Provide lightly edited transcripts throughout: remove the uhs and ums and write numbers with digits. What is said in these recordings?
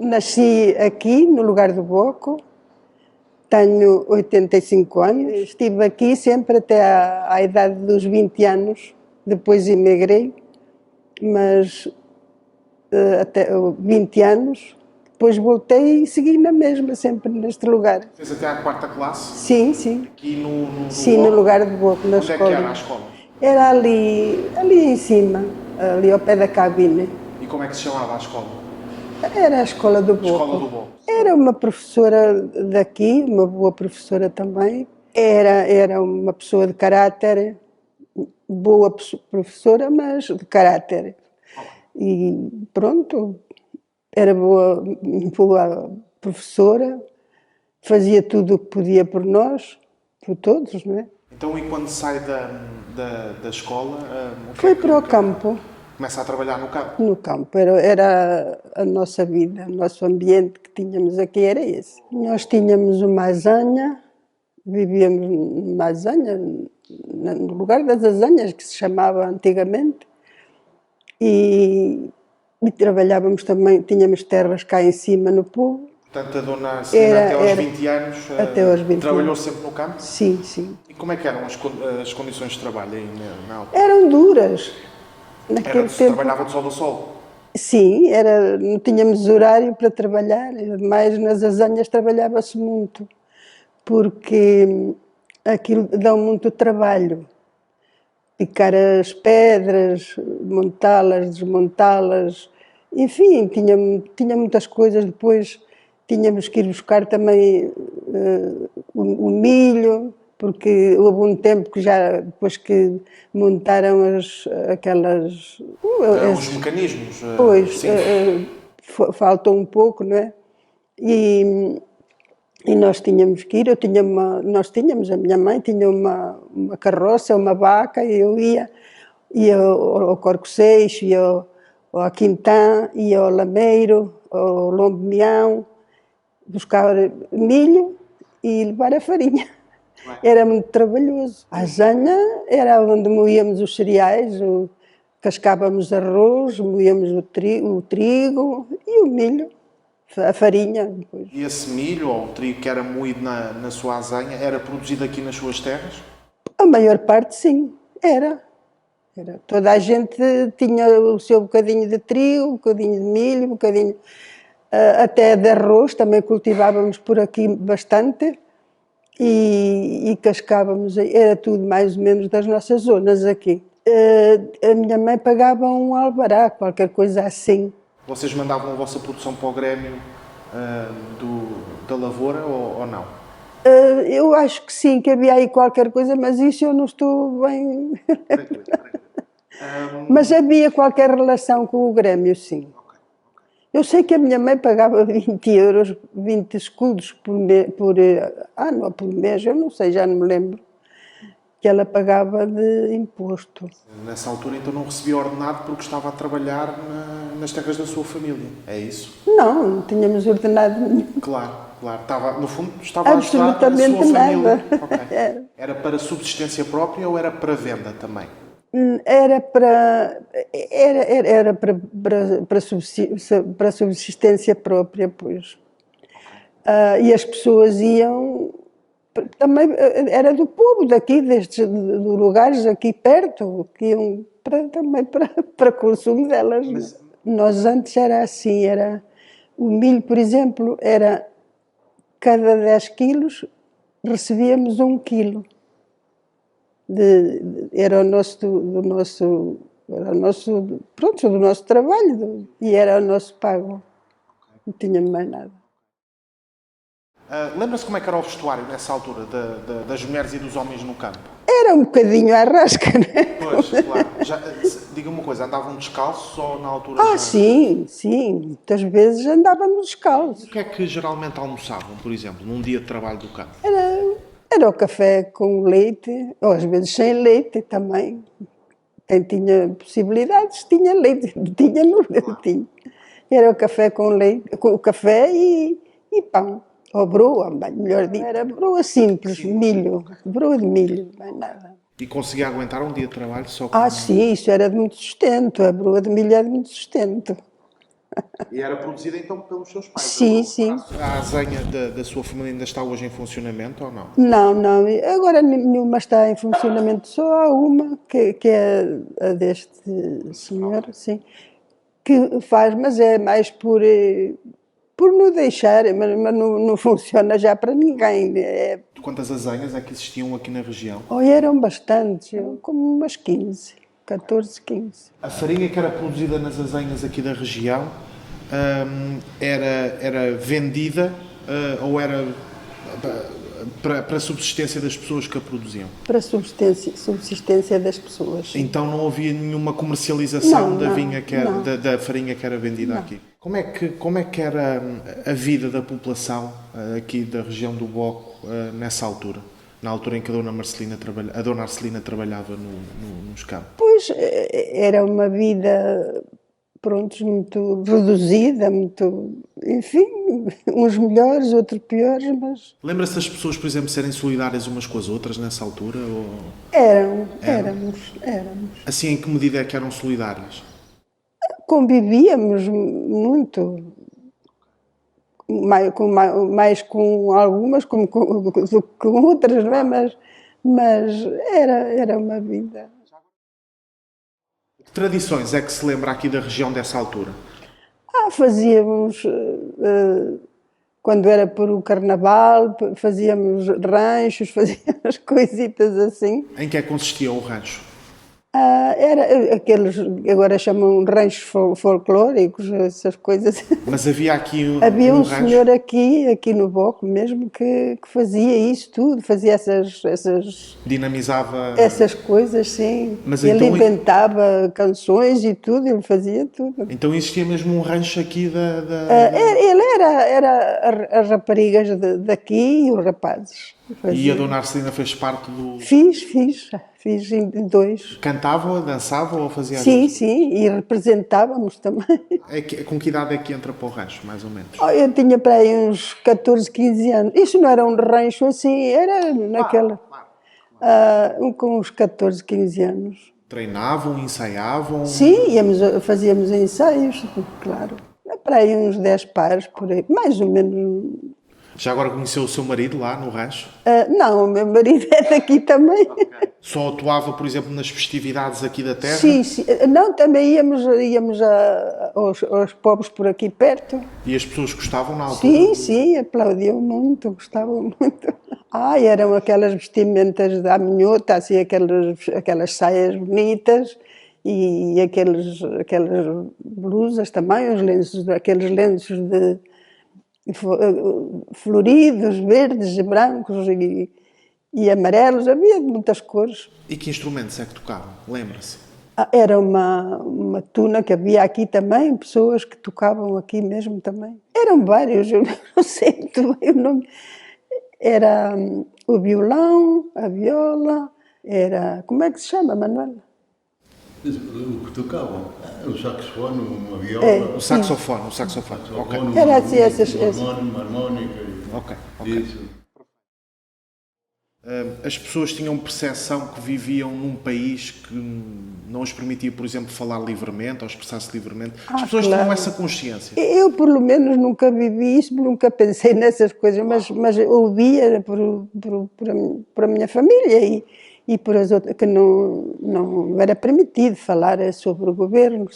Nasci aqui, no Lugar do Boco, tenho 85 anos, estive aqui sempre até à idade dos 20 anos, depois emigrei, mas até 20 anos, depois voltei e segui na mesma, sempre neste lugar. Fez até à quarta classe? Sim, sim. Aqui no Sim, no Lugar do Boco, na Onde escola. é que era a escola? Era ali em cima, ali ao pé da cabine. E como é que se chamava a escola? Era a Escola do Boco. Escola do Boco. Era uma professora daqui, uma boa professora também. Era uma pessoa de caráter, boa professora, mas de caráter. E pronto, era boa professora, fazia tudo o que podia por nós, por todos, não é? Então, e quando sai da escola, Foi para o campo. Começa a trabalhar no campo? No campo, era a nossa vida, o nosso ambiente que tínhamos aqui era esse. Nós tínhamos uma azanha, vivíamos numa azanha, no lugar das azanhas, que se chamava antigamente, e trabalhávamos também, tínhamos terras cá em cima no povo. Portanto, a dona Celina até aos 20 anos até aos 20 trabalhou anos. sempre no campo? Sim, sim. E como é que eram as condições de trabalho aí na altura? Eram duras. Naquele tempo, trabalhava de sol a sol? sim, não tínhamos horário para trabalhar, mas nas azanhas trabalhava-se muito, porque aquilo dá muito trabalho. Picar as pedras, montá-las, desmontá-las, enfim, tinha muitas coisas. Depois tínhamos que ir buscar também o milho, porque houve um tempo que já, depois que montaram aquelas... Os mecanismos? Pois, faltou um pouco, não é? E nós tínhamos que ir, a minha mãe tinha uma carroça, uma vaca, e eu ia ao Corcoceixo, ia ao Quintã, ia ao Lameiro, ao Lombo-Meão, buscar milho e levar a farinha. Era muito trabalhoso. A zanha era onde moíamos os cereais, cascávamos arroz, moíamos o trigo e o milho. A farinha. Depois. E esse milho ou o trigo que era moído na sua azanha era produzido aqui nas suas terras? A maior parte, sim, era. Toda a gente tinha o seu bocadinho de trigo, um bocadinho de milho, um bocadinho até de arroz, também cultivávamos por aqui bastante e cascávamos, era tudo mais ou menos das nossas zonas aqui. A minha mãe pagava um albará, qualquer coisa assim. Vocês mandavam a vossa produção para o Grêmio da Lavoura ou não? Eu acho que sim, que havia aí qualquer coisa, mas isso eu não estou bem... Mas havia qualquer relação com o Grêmio, sim. Eu sei que a minha mãe pagava 20 euros, 20 escudos por mês, eu não sei, já não me lembro, que ela pagava de imposto. Nessa altura, então, não recebia ordenado porque estava a trabalhar nas terras da sua família, é isso? Não tínhamos ordenado nenhum. Claro. No fundo, estava absolutamente a ajudar a sua família. Nada. Okay. Era para subsistência própria ou era para venda também? Era para subsistência própria, pois. E as pessoas iam... Também era do povo daqui, de lugares aqui perto, que iam também para consumo delas. Mas... Nós antes era assim, o milho, por exemplo, era cada 10 quilos recebíamos 1 quilo. Era do nosso trabalho e era o nosso pago. Não tínhamos mais nada. Lembra-se como é que era o vestuário nessa altura das mulheres e dos homens no campo? Era um bocadinho à rasca, não é? Pois, claro. Diga-me uma coisa, andavam descalços ou na altura sim. Muitas vezes andávamos descalços. O que é que geralmente almoçavam, por exemplo, num dia de trabalho do campo? Era o café com leite, ou às vezes sem leite também. Quem tinha possibilidades tinha leite, tinha. Era o café com leite, o café e pão. Ou broa, melhor dito. Era broa simples, milho, broa de milho, mais nada. E conseguia aguentar um dia de trabalho só com... Sim, isso era de muito sustento, a broa de milho era de muito sustento. E era produzida então pelos seus pais? Sim, sim. A azenha da sua família ainda está hoje em funcionamento ou não? Não, não. Agora nenhuma está em funcionamento, só há uma, que é a deste senhor, sim, que faz, mas é mais por não deixar, mas não funciona já para ninguém. Quantas azenhas é que existiam aqui na região? Eram bastantes, como umas 15, 14, 15. A farinha que era produzida nas azenhas aqui da região era vendida ou era para a subsistência das pessoas que a produziam? Para a subsistência das pessoas. Então não havia nenhuma comercialização da farinha que era vendida Não. aqui? Como é que era a vida da população aqui da região do Boco nessa altura? Na altura em que a Dona Arcelina trabalhava nos campos? Pois, era uma vida, pronto, muito reduzida, muito, enfim, uns melhores, outros piores, mas Lembra-se das pessoas, por exemplo, serem solidárias umas com as outras nessa altura? Ou... éramos. Assim, em que medida é que eram solidárias? Convivíamos muito, mais com algumas do que com outras, não é? Mas era uma vida. Que tradições é que se lembra aqui da região dessa altura? Fazíamos, quando era por o carnaval, fazíamos ranchos, fazíamos coisitas assim. Em que é que consistia o rancho? Era aqueles, agora chamam ranchos folclóricos, essas coisas. Mas havia aqui Havia um rancho? senhor aqui no Boco mesmo que fazia isso tudo, fazia Dinamizava... essas coisas, sim. Mas Ele então- inventava canções e tudo, ele fazia tudo. Então existia mesmo um rancho aqui Ele era as raparigas daqui e os rapazes. E a Dona Arcelina fez parte do... Fiz em dois. Cantava, dançava ou fazia... Sim, e representávamos também. Com que idade é que entra para o rancho, mais ou menos? Eu tinha para aí uns 14, 15 anos. Isso não era um rancho assim, era naquela... com uns 14, 15 anos. Treinavam, ensaiavam? Sim, fazíamos ensaios, claro. Para aí uns 10 pares, por aí, mais ou menos. Já agora conheceu o seu marido lá no rancho? Não, o meu marido é daqui também. Só atuava, por exemplo, nas festividades aqui da terra? Sim. Não, também íamos aos povos por aqui perto. E as pessoas gostavam na altura? Sim, aplaudiam muito, gostavam muito. Eram aquelas vestimentas da minhota, assim, aquelas saias bonitas e aquelas blusas também, aqueles lenços floridos, verdes, brancos e amarelos, havia de muitas cores. E que instrumentos é que tocavam? Lembra-se? Era uma tuna que havia aqui também, pessoas que tocavam aqui mesmo também. Eram vários, eu não sei muito bem o nome. Era o violão, a viola, como é que se chama, Manuel? O que tocavam? O saxofone, uma viola. O saxofone. Ok. Era assim, essas. Uma harmónica. Ok. Isso. As pessoas tinham percepção que viviam num país que não os permitia, por exemplo, falar livremente ou expressar-se livremente. As pessoas tinham essa consciência. Eu, pelo menos, nunca vivi isso, nunca pensei nessas coisas, mas ouvia por a minha família e por as outras, que não era permitido falar sobre o governo.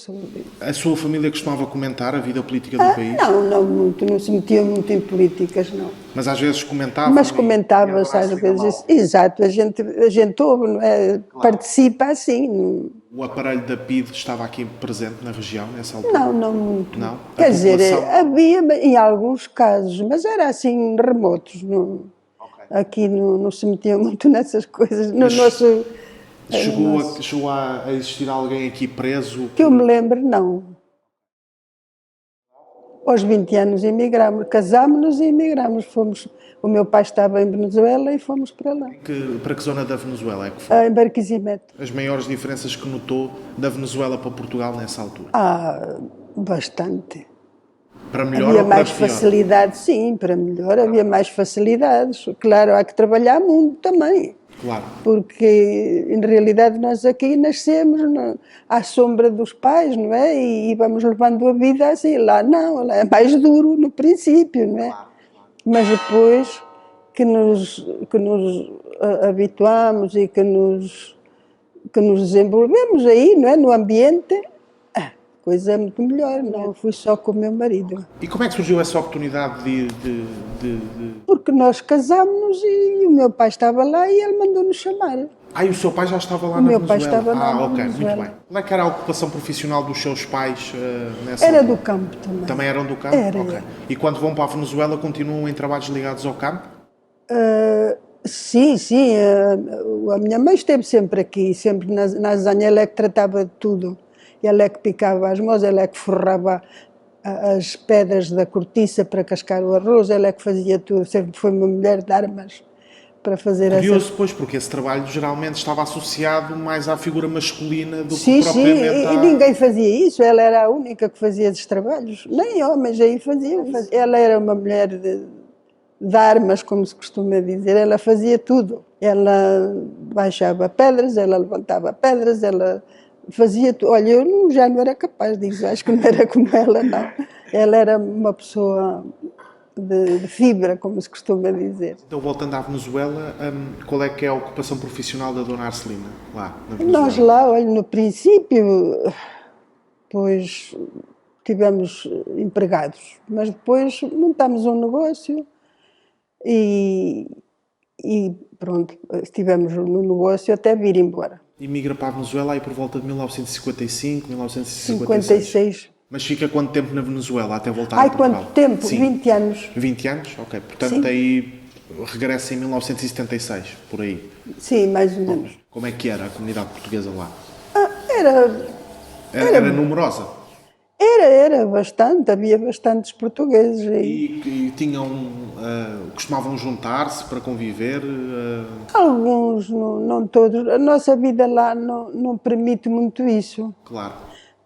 A sua família costumava comentar a vida política do país? Não muito, não se metia muito em políticas, não. Mas às vezes comentava? Mas comentava-se às vezes, exato, a gente ouve, não é? Claro. Participa assim. O aparelho da PIDE estava aqui presente na região nessa altura? Não muito. Não? Quer dizer, havia em alguns casos, mas era assim remotos. Aqui não se metia muito nessas coisas. Chegou a existir alguém aqui preso? Que eu me lembro, não. Aos 20 anos emigramos, casámos-nos e emigramos. O meu pai estava em Venezuela e fomos para lá. Para que zona da Venezuela é que foi? Em Barquisimeto. As maiores diferenças que notou da Venezuela para Portugal nessa altura? Bastante. Para melhor havia ou para mais pior? Facilidade, sim, para melhor havia mais facilidades. Claro, há que trabalhar muito também. Claro. Porque, em realidade, nós aqui nascemos à sombra dos pais, não é? E vamos levando a vida assim. Lá não, lá é mais duro no princípio, não é? Mas depois que nos habituamos e que nos desenvolvemos aí, não é? No ambiente, coisa é muito melhor. Não fui só com o meu marido. E como é que surgiu essa oportunidade Porque nós casámos e o meu pai estava lá e ele mandou-nos chamar. E o seu pai já estava lá O na meu Venezuela? pai estava lá na ok, Venezuela. muito bem. Qual é que era a ocupação profissional dos seus pais nessa Era altura? do campo também. Também eram do campo? Era, Ok. era. E quando vão para a Venezuela continuam em trabalhos ligados ao campo? Sim, sim. A minha mãe esteve sempre aqui, sempre na azanha. Ela é que tratava de tudo. Ela é que picava as mãos, ela é que forrava as pedras da cortiça para cascar o arroz, ela é que fazia tudo. Sempre foi uma mulher de armas para fazer Curioso, pois, porque esse trabalho geralmente estava associado mais à figura masculina do Sim, que sim, propriamente e ninguém fazia isso. Ela era a única que fazia esses trabalhos. Nem homens aí faziam. Ela era uma mulher de armas, como se costuma dizer. Ela fazia tudo. Ela baixava pedras, ela levantava pedras, ela fazia tudo. Olha, eu já não era capaz disso. Acho que não era como ela, não. Ela era uma pessoa de fibra, como se costuma dizer. Então, voltando à Venezuela, qual é que é a ocupação profissional da Dona Arcelina, lá na Venezuela? Nós lá, olha, no princípio, pois tivemos empregados, mas depois montámos um negócio e pronto, estivemos no negócio até vir embora. E migra para a Venezuela aí por volta de 1955, 1956. 56. Mas fica quanto tempo na Venezuela até voltar Ai, a Portugal? quanto tempo? Sim. 20 anos. 20 anos? Ok. Portanto, Sim. aí regressa em 1976, por aí. Sim, mais ou menos. Como é que era a comunidade portuguesa lá? Era Era numerosa? Era bastante, havia bastantes portugueses aí. E tinham, costumavam juntar-se para conviver? Alguns, não todos. A nossa vida lá não permite muito isso. Claro.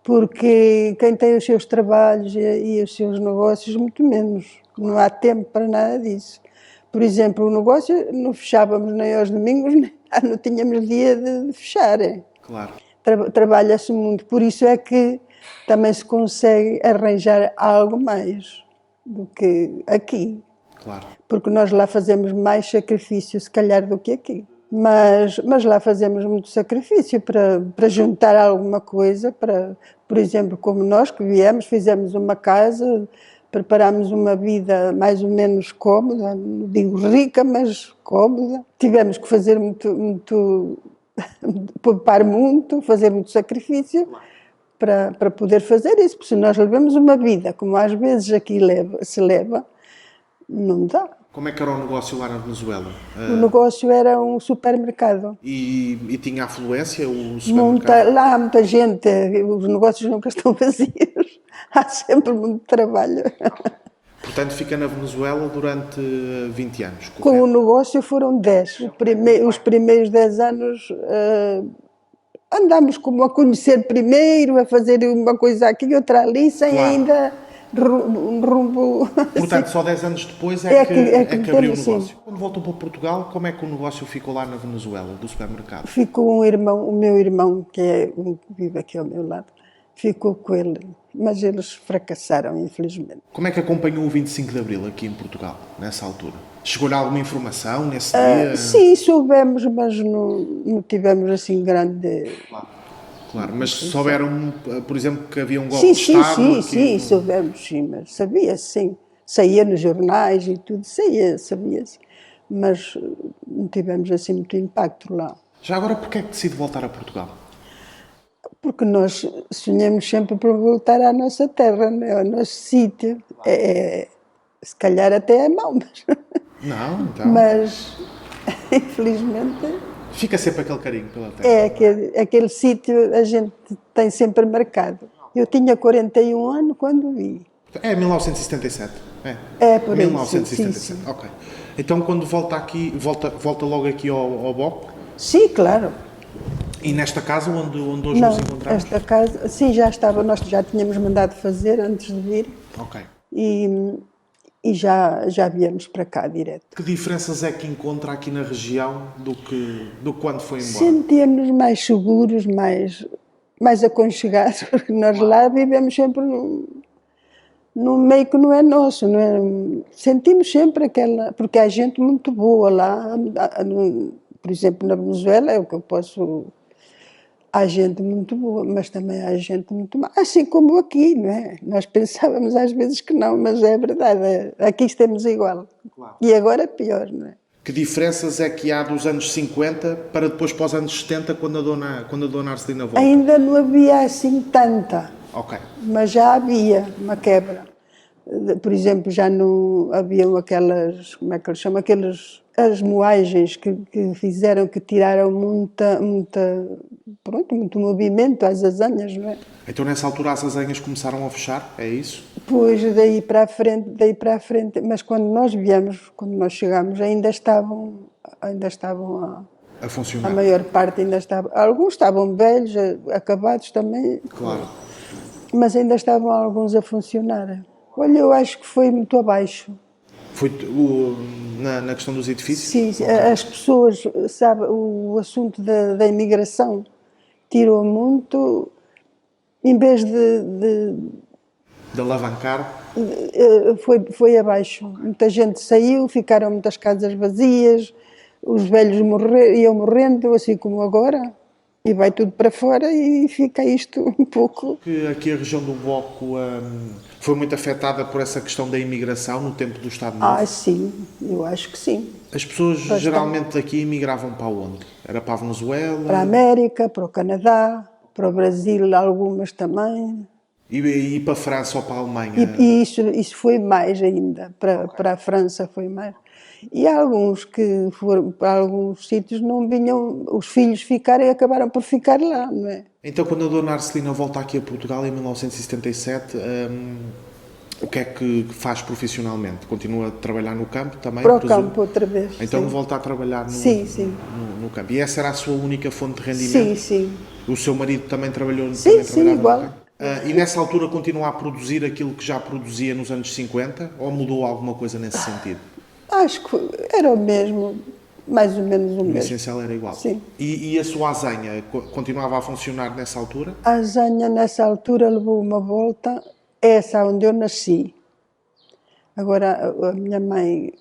Porque quem tem os seus trabalhos e os seus negócios, muito menos. Não há tempo para nada disso. Por exemplo, o negócio não fechávamos nem aos domingos, nem não tínhamos dia de fechar. Claro. Trabalha-se muito. Por isso é que também se consegue arranjar algo mais do que aqui. Claro. Porque nós lá fazemos mais sacrifício, se calhar, do que aqui. Mas lá fazemos muito sacrifício para juntar alguma coisa, por exemplo, como nós que viemos, fizemos uma casa, preparámos uma vida mais ou menos cómoda, não digo rica, mas cómoda. Tivemos que fazer muito poupar muito, fazer muito sacrifício para poder fazer isso, porque se nós levamos uma vida, como às vezes aqui se leva, não dá. Como é que era o negócio lá na Venezuela? O negócio era um supermercado. E tinha afluência o supermercado? Lá há muita gente, os negócios nunca estão vazios, há sempre muito trabalho. Portanto, fica na Venezuela durante 20 anos. Correto? Com o negócio foram 10. Os primeiros 10 anos andámos como a conhecer primeiro, a fazer uma coisa aqui, outra ali, sem ainda um rumbo. Portanto, assim. só 10 anos depois é que abriu o sim. negócio. Quando voltou para Portugal, como é que o negócio ficou lá na Venezuela, do supermercado? Ficou o meu irmão, que é um que vive aqui ao meu lado, ficou com ele, mas eles fracassaram, infelizmente. Como é que acompanhou o 25 de Abril aqui em Portugal, nessa altura? Chegou-lhe alguma informação nesse dia? Sim, soubemos, mas não tivemos assim grande... Claro, mas souberam, por exemplo, que havia um golpe de Estado? Sim, soubemos, sim, mas sabia-se, sim. Saía nos jornais e tudo, sabia-se. Mas não tivemos assim muito impacto lá. Já agora, porquê é que decide voltar a Portugal? Porque nós sonhamos sempre por voltar à nossa terra, né? Ao nosso sítio. Se calhar até é mau, Não, então... mas infelizmente... Fica sempre aquele carinho pela terra. Aquele sítio a gente tem sempre marcado. Eu tinha 41 anos quando vi. É 1977. Por aí, 1977, sim. Ok. Então, quando volta aqui, volta logo aqui ao Boco? Sim, claro. E nesta casa onde hoje nos encontramos? Esta casa, sim, já estava, nós já tínhamos mandado fazer antes de vir. Ok. E e já viemos para cá direto. Que diferenças é que encontra aqui na região do que quando foi embora? Sentíamos mais seguros, mais aconchegados, porque nós lá vivemos sempre num meio que não é nosso, não é? Sentimos sempre aquela... Porque há gente muito boa lá, por exemplo, na Venezuela, é o que eu posso... Há gente muito boa, mas também há gente muito má, assim como aqui, não é? Nós pensávamos às vezes que não, mas é verdade, aqui estamos igual. Claro. E agora é pior, não é? Que diferenças é que há dos anos 50 para depois para os anos 70, quando a dona Arcelina volta? Ainda não havia assim tanta, Ok. mas já havia uma quebra. Por exemplo, já não haviam aquelas, como é que eles chamam, as moagens que fizeram, que tiraram muito movimento às azanhas, não é? Então nessa altura as azanhas começaram a fechar, é isso? Pois, daí para a frente, mas quando nós chegámos, ainda estavam A funcionar. a maior parte ainda estava, alguns estavam velhos, acabados também, Claro. mas ainda estavam alguns a funcionar. Olha, eu acho que foi muito abaixo. Foi na questão dos edifícios? Sim, as pessoas, sabe, o assunto da imigração tirou muito, em vez De alavancar? foi abaixo. Muita gente saiu, ficaram muitas casas vazias, os velhos iam morrendo, assim como agora, e vai tudo para fora e fica isto um pouco... Que aqui a região do Bloco foi muito afetada por essa questão da imigração no tempo do Estado Novo? Sim, eu acho que sim. As pessoas geralmente daqui imigravam para onde? Era para a Venezuela? Para a América, para o Canadá, para o Brasil, algumas também. E para a França ou para a Alemanha? E isso foi mais ainda, para a França foi mais. E há alguns que foram para alguns sítios, não vinham, os filhos ficaram e acabaram por ficar lá, não é? Então, quando a dona Arcelina volta aqui a Portugal em 1977, o que é que faz profissionalmente? Continua a trabalhar no campo também? Para o campo outra vez. Então sim. volta a trabalhar no campo. E essa era a sua única fonte de rendimento? Sim. O seu marido também trabalhou? Sim, trabalhava igual. no campo? E nessa altura continua a produzir aquilo que já produzia nos anos 50? Ou mudou alguma coisa nesse sentido? Acho que era o mesmo, mais ou menos o O mesmo. essencial era igual? Sim. E a sua azanha continuava a funcionar nessa altura? A azanha nessa altura levou uma volta, essa onde eu nasci. Agora, a minha mãe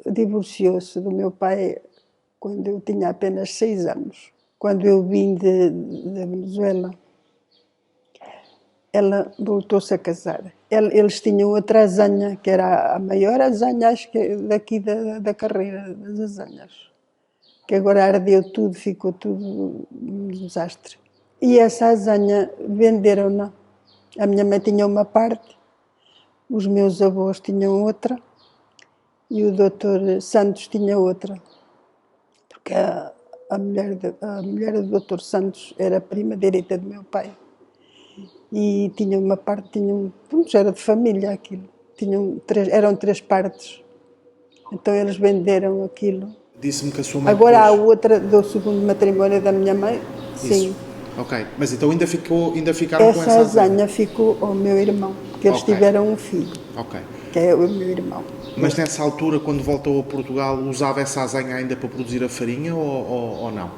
divorciou-se do meu pai quando eu tinha apenas 6 anos. Quando eu vim da Venezuela, ela voltou-se a casar. Eles tinham outra azanha, que era a maior azanha, acho que daqui da carreira das azanhas. Que agora ardeu tudo, ficou tudo um desastre. E essa azanha venderam-na. A minha mãe tinha uma parte, os meus avós tinham outra e o doutor Santos tinha outra. Porque a mulher do doutor Santos era prima direita do meu pai. E tinha uma parte, era de família aquilo. Eram 3 partes. Então eles venderam aquilo. Disse-me que a sua mãe... Agora há outra do segundo matrimónio da minha mãe, sim. Isso. Ok, mas então ainda ficaram com essa Essa azanha ficou ao meu irmão, porque eles tiveram um filho, que é o meu irmão. Mas nessa altura, quando voltou a Portugal, usava essa azanha ainda para produzir a farinha ou não?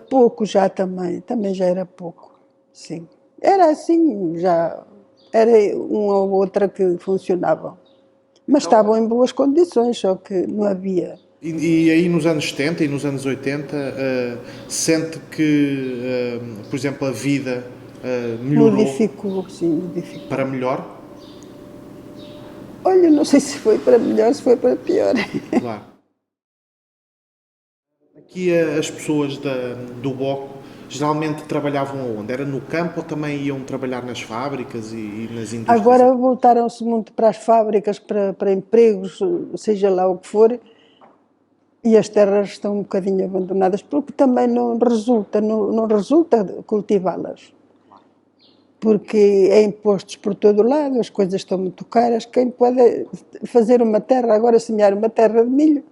Pouco já também já era pouco, sim. Era assim, já era uma ou outra que funcionava. Mas estavam em boas condições, só que não havia. E aí nos anos 70 e nos anos 80, sente que, por exemplo, a vida melhorou? Modificou. Para melhor? Olha, não sei se foi para melhor, se foi para pior. Claro. Aqui as pessoas do Bloco geralmente trabalhavam aonde? Era no campo ou também iam trabalhar nas fábricas e nas indústrias? Agora voltaram-se muito para as fábricas, para empregos, seja lá o que for, e as terras estão um bocadinho abandonadas, porque também não resulta cultivá-las. Porque é impostos por todo lado, as coisas estão muito caras. Quem pode fazer uma terra, agora semear uma terra de milho,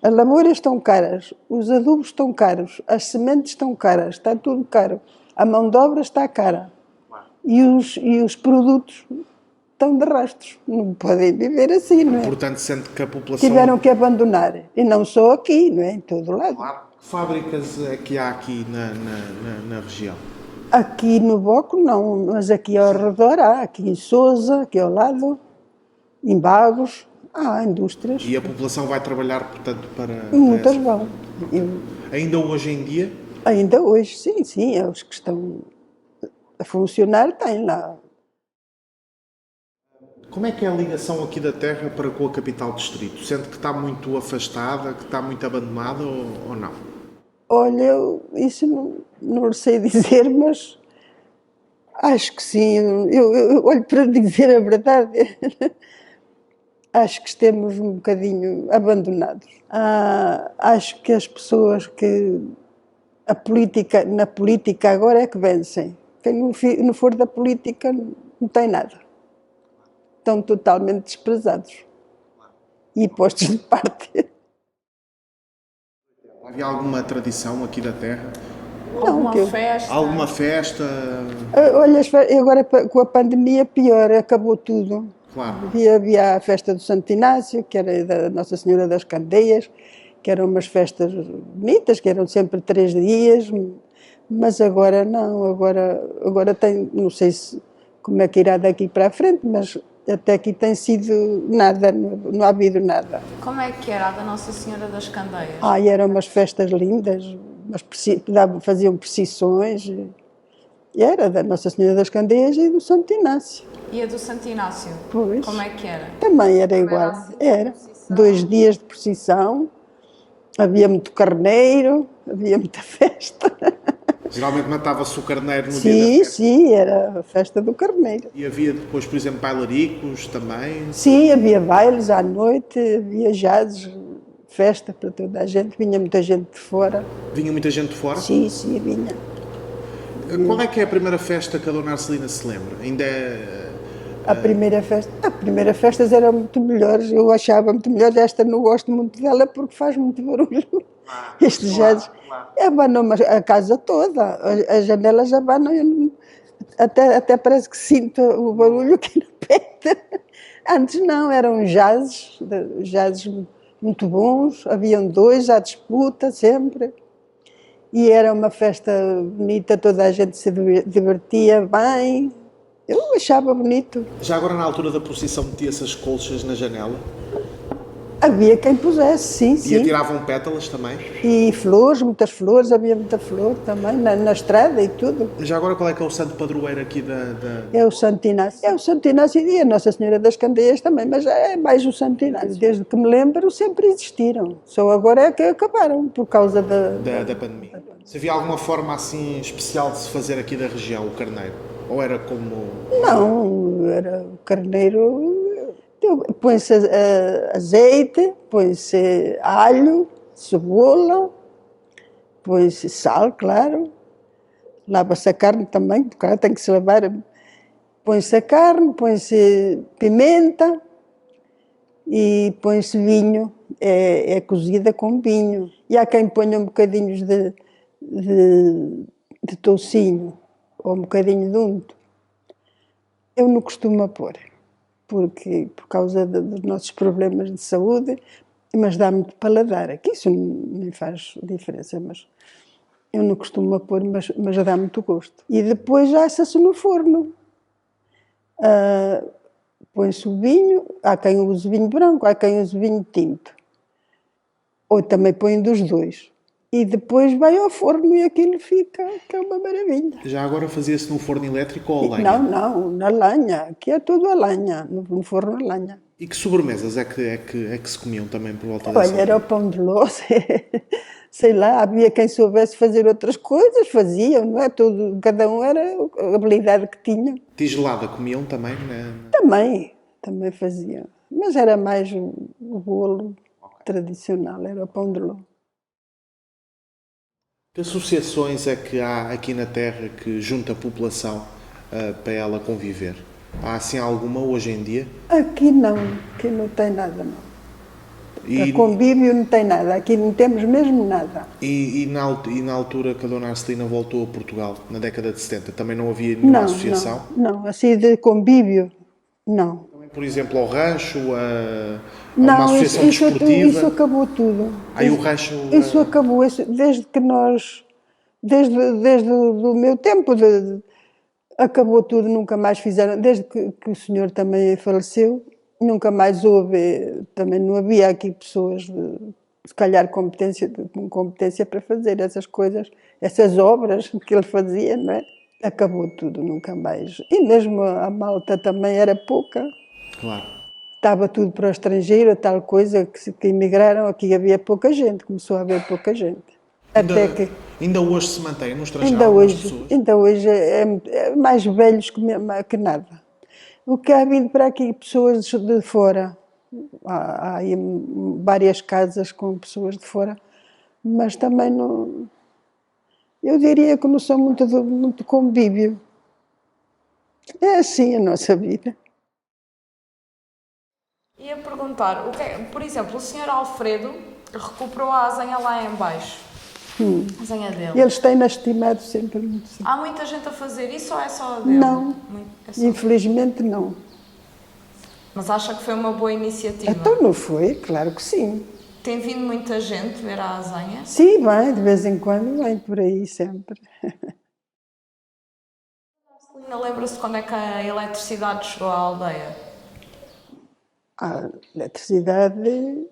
as lavouras estão caras, os adubos estão caros, as sementes estão caras, está tudo caro. A mão de obra está cara. E os produtos estão de rastros. Não podem viver assim, não é? Portanto, sente que a população... Tiveram que abandonar. E não só aqui, não é? Em todo lado. Claro. Que fábricas é que há aqui na região? Aqui no Boco não, mas aqui ao redor há. Aqui em Sousa, aqui ao lado, em Bagos, há indústrias. E a população vai trabalhar, portanto, para Muitas essa... vão. Ainda hoje em dia? Ainda hoje, sim, é os que estão a funcionar têm lá. Como é que é a ligação aqui da terra para com a capital distrito? Sente que está muito afastada, que está muito abandonada ou não? Olha, isso não sei dizer, mas acho que sim. Olho, para dizer a verdade, acho que estamos um bocadinho abandonados. Acho que as pessoas que na política agora é que vencem. Quem não for da política não tem nada. Estão totalmente desprezados e postos de parte. Havia alguma tradição aqui da terra? Alguma festa? Alguma festa? Olha, agora com a pandemia pior, acabou tudo. Claro. Havia a festa do Santo Inácio, que era da Nossa Senhora das Candeias, que eram umas festas bonitas, que eram sempre 3 dias, mas agora não, agora tem, não sei como é que irá daqui para a frente, mas até aqui tem sido nada, não ha havido nada. Como é que era a da Nossa Senhora das Candeias? Eram umas festas lindas, faziam procissões, e era da Nossa Senhora das Candeias e do Santo Inácio. E a do Santo Inácio? Pois. Como é que era? Também era igual, era. 2 dias de procissão, havia muito carneiro, havia muita festa. Geralmente matava-se o carneiro no dia da festa. Sim, era a festa do carneiro. E havia depois, por exemplo, bailaricos também? Sim, havia bailes à noite, havia jazz, festa para toda a gente, vinha muita gente de fora. Vinha muita gente de fora? Sim, vinha. Qual é que é a primeira festa que a Dona Arcelina se lembra? Ainda é... A primeira festa eram muito melhores, eu achava muito melhor. Esta não gosto muito dela porque faz muito barulho. Este jazz abanou a casa toda, as janelas abanam, até parece que sinto o barulho aqui no peito. Antes não, eram jazzes muito bons, haviam 2 à disputa sempre. E era uma festa bonita, toda a gente se divertia bem. Eu achava bonito. Já agora, na altura da procissão, metia-se as colchas na janela? Havia quem pusesse, sim. E atiravam pétalas também? E flores, muitas flores, havia muita flor também, na estrada e tudo. Já agora, qual é que é o santo padroeiro aqui da... É o Santo Inácio. É o Santo Inácio e a Nossa Senhora das Candeias também, mas é mais o Santo Inácio. Desde que me lembro, sempre existiram. Só agora é que acabaram, por causa da pandemia. Se havia alguma forma assim especial de se fazer aqui da região, o carneiro? Ou era como... Não, era o carneiro... Põe-se azeite, põe-se alho, cebola, põe-se sal, claro. Lava-se a carne também, porque ela tem que se lavar. Põe-se a carne, põe-se pimenta e põe-se vinho. É cozida com vinho. E há quem ponha um bocadinho de toucinho ou um bocadinho de unto. Eu não costumo pôr, porque por causa dos nossos problemas de saúde, mas dá muito paladar. Aqui isso nem faz diferença, mas eu não costumo pôr, mas dá muito gosto. E depois assa-se no forno. Põe-se o vinho, há quem use vinho branco, há quem use vinho tinto. Ou também põe dos 2. E depois vai ao forno e aquilo fica, que é uma maravilha. Já agora fazia-se no forno elétrico ou a lenha? Não, na lenha. Aqui é tudo a lenha, no forno a lenha. E que sobremesas é que se comiam também por volta dessa? Olha, era o pão de ló, sei lá, havia quem soubesse fazer outras coisas, faziam, não é? Cada um era a habilidade que tinha. Tigelada comiam também? Né? Também faziam. Mas era mais o bolo tradicional, era o pão de ló. Que associações é que há aqui na Terra que junta a população para ela conviver? Há assim alguma hoje em dia? Aqui não tem nada, não. E, A convívio não tem nada, aqui não temos mesmo nada. e na altura que a Dona Arcelina voltou a Portugal, na década de 70, também não havia nenhuma associação? Não, assim de convívio, Não. Por exemplo, ao rancho, a uma Não, associação isso desportiva. acabou tudo. Aí o rancho. Isso acabou, desde que nós, desde o meu tempo, acabou tudo, nunca mais fizeram, desde que o senhor também faleceu, nunca mais houve, também não havia aqui pessoas se calhar com competência para fazer essas coisas, essas obras que ele fazia, não é? Acabou tudo, nunca mais. E mesmo a malta também era pouca. Claro. Estava tudo para o estrangeiro, tal coisa, que emigraram, aqui havia pouca gente, começou a haver pouca gente. Até que Ainda hoje se mantém no estrangeiro algumas pessoas? ainda hoje é mais velhos que nada. O que há vindo para aqui pessoas de fora, há aí várias casas com pessoas de fora, mas também não, eu diria que não são muito convívio. É assim a nossa vida. Ia perguntar, por exemplo, o senhor Alfredo recuperou a azenha lá em baixo. A azenha dele. Eles têm-na estimado sempre muito. Há muita gente a fazer isso ou é só a dele? Não, É só... infelizmente não. Mas acha que foi uma boa iniciativa? Então não foi? Claro que sim. Tem vindo muita gente ver a azenha? Sim, vem, de vez em quando vem por aí sempre. Celina, lembra-se de quando é que a eletricidade chegou à aldeia? A eletricidade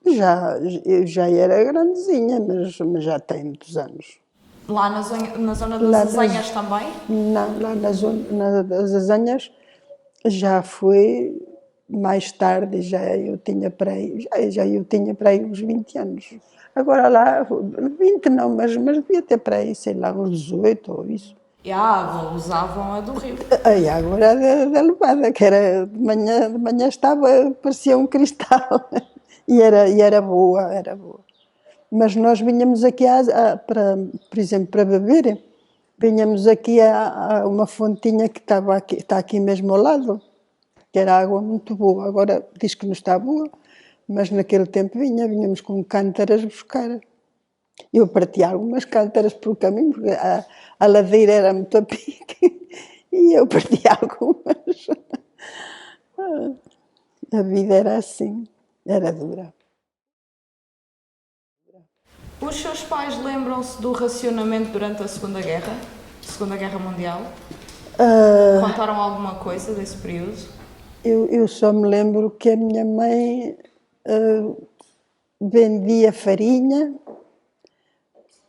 já era grandezinha, mas já tem muitos anos. Lá na zona das Lá azenhas também? Não, lá na zona das Azanhas já foi mais tarde, já eu tinha para aí uns 20 anos. Agora lá, 20 não, mas devia ter para aí, sei lá, uns 18 ou isso. E a água, usavam a do rio. A água era da levada, que era de manhã estava, parecia um cristal. E era boa, era boa. Mas nós vinhamos aqui, por exemplo, para beber, vinhamos aqui a uma fontinha que está aqui mesmo ao lado, que era água muito boa. Agora diz que não está boa, mas naquele tempo vinhamos com cântaras buscar. Eu partia algumas cântaras pelo caminho, porque a ladeira era muito a pique, e eu partia algumas. A vida era assim, era dura. Os seus pais lembram-se do racionamento durante a Segunda Guerra Mundial? Contaram alguma coisa desse período? Eu só me lembro que a minha mãe vendia farinha,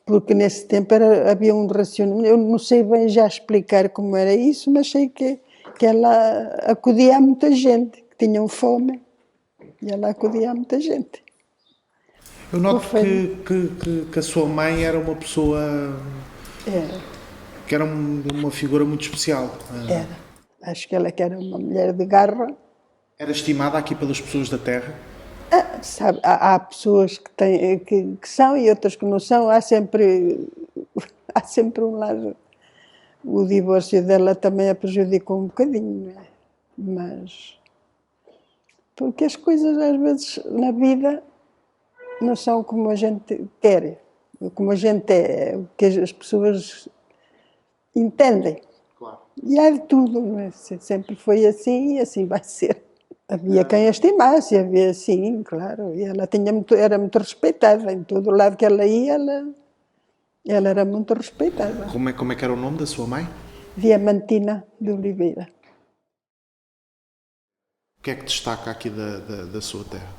porque nesse tempo havia um racionamento. Eu não sei bem já explicar como era isso, mas sei que ela acudia a muita gente que tinham fome, e ela acudia a muita gente. Eu noto que a sua mãe era uma pessoa... que era uma figura muito especial. Era. Acho que ela que era uma mulher de garra. Era estimada aqui pelas pessoas da terra? Sabe, há pessoas que são e outras que não são. Há sempre um lado. O divórcio dela também a prejudicou um bocadinho, não é? Mas... porque as coisas às vezes na vida não são como a gente quer, como a gente é, o que as pessoas entendem. Claro. E há de tudo, não é? Sempre foi assim e assim vai ser. Havia quem a estimasse, havia sim, claro. E ela era muito respeitada. Em todo o lado que ela ia, ela era muito respeitada. Como é que era o nome da sua mãe? Diamantina de Oliveira. O que é que destaca aqui da sua terra?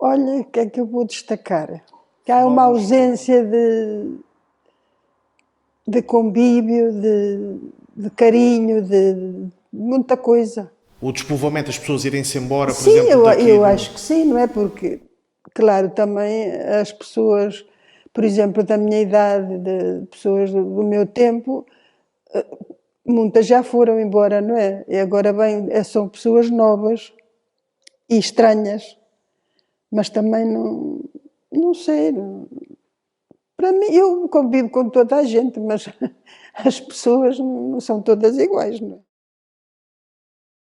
Olha, o que é que eu vou destacar? Que há uma ausência de convívio, de carinho, de muita coisa. O despovoamento, as pessoas irem-se embora, por Sim, exemplo, daqui... eu acho que sim, não é? Porque, claro, também as pessoas, por exemplo, da minha idade, de pessoas do meu tempo, muitas já foram embora, não é? E agora são pessoas novas e estranhas, mas também não sei. Para mim, eu convivo com toda a gente, mas as pessoas não são todas iguais, não é?